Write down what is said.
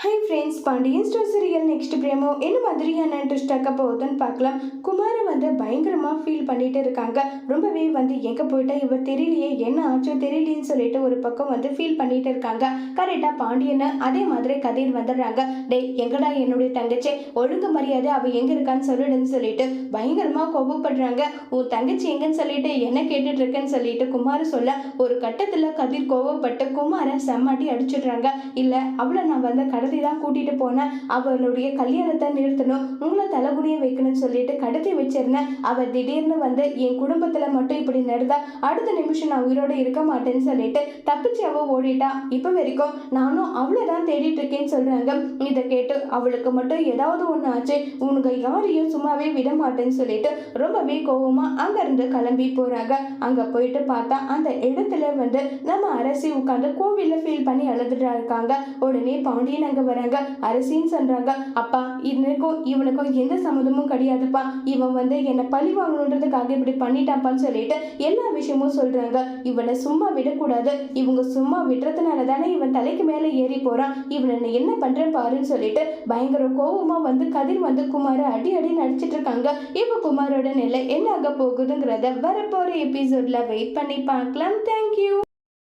High friends, Pandian store serial next promo என்ன மாதிரியான இன்ட்ரெஸ்டாக போகுதுன்னு பார்க்கலாம். குமாரை பயங்கரமாக ஃபீல் பண்ணிட்டு இருக்காங்க. ரொம்பவே எங்கே போயிட்டா இவர் தெரியலையே, என்ன ஆச்சோ தெரியலேன்னு சொல்லிட்டு ஒரு பக்கம் ஃபீல் பண்ணிட்டு இருக்காங்க. கரெக்டாக பாண்டியன்னு அதே மாதிரி கதிர் வந்துடுறாங்க. டே எங்கடா என்னுடைய தங்கச்சி, ஒழுங்கு மரியாதை அவள் எங்கே இருக்கான்னு சொல்லிடுன்னு சொல்லிட்டு பயங்கரமாக கோபப்படுறாங்க. உன் தங்கச்சி எங்கன்னு சொல்லிட்டு என்ன கேட்டுட்டு இருக்கேன்னு சொல்லிட்டு குமார் சொல்ல ஒரு கட்டத்தில் கதிர் கோபப்பட்டு குமாரை செம்மாட்டி அடிச்சிடுறாங்க. இல்லை அவளை நான் கடத்தி தான் கூட்டிட்டு போனேன், அவளுடைய கல்யாணத்தை நிறுத்தணும், உங்களை தலைகுனிய வைக்கணும்னு சொல்லிட்டு கடத்தி வச்சிருந்தேன். அவ திடீர்னு என் குடும்பத்துல மட்டும் இப்படி நடந்தா அடுத்த நிமிஷம் நான் உயிரோட இருக்க மாட்டேன்னு சொல்லிட்டு தப்பிச்சு அவ ஓடிட்டா. இப்ப வரைக்கும் நானும் அவளைதான் தேடிட்டு இருக்கேன்னு சொல்றாங்க. இதை கேட்டு அவளுக்கு மட்டும் ஏதாவது ஒண்ணு ஆச்சு, உனக்கு யாரையும் சும்மாவே விட மாட்டேன்னு சொல்லிட்டு ரொம்பவே கோவமா அங்க இருந்து கிளம்பி போறாங்க. அங்க போயிட்டு பார்த்தா அந்த இடத்துல நம்ம அரசி உட்கார்ந்து கோவில ஃபீல் பண்ணி அழுதுட்டா இருக்காங்க. உடனே பாண்டியன் அங்க வராங்க. அரசின்னு சொல்றாங்க, அப்பா இதுக்கும் இவனுக்கும் எந்த சம்மதமும் கிடையாதுப்பா, இவன் என்னை பழி வாங்கணுன்றதுக்காக இப்படி பண்ணிட்டாப்பான்னு சொல்லிட்டு எல்லா விஷயமும் சொல்றாங்க. இவனை சும்மா விடக்கூடாது, இவங்க சும்மா விடுறதுனால தானே இவன் தலைக்கு மேல ஏறி போறான், இவனை என்ன பண்றேன் பாருன்னு சொல்லிட்டு பயங்கர கோவமா கதிர் குமார அடி அடி நடிச்சிட்டு இருக்காங்க. இப்ப குமாரோட நிலை என்ன ஆக போகுதுங்கிறத வரப்போற எபிசோட்ல வெயிட் பண்ணி பார்க்கலாம். தேங்க்யூ.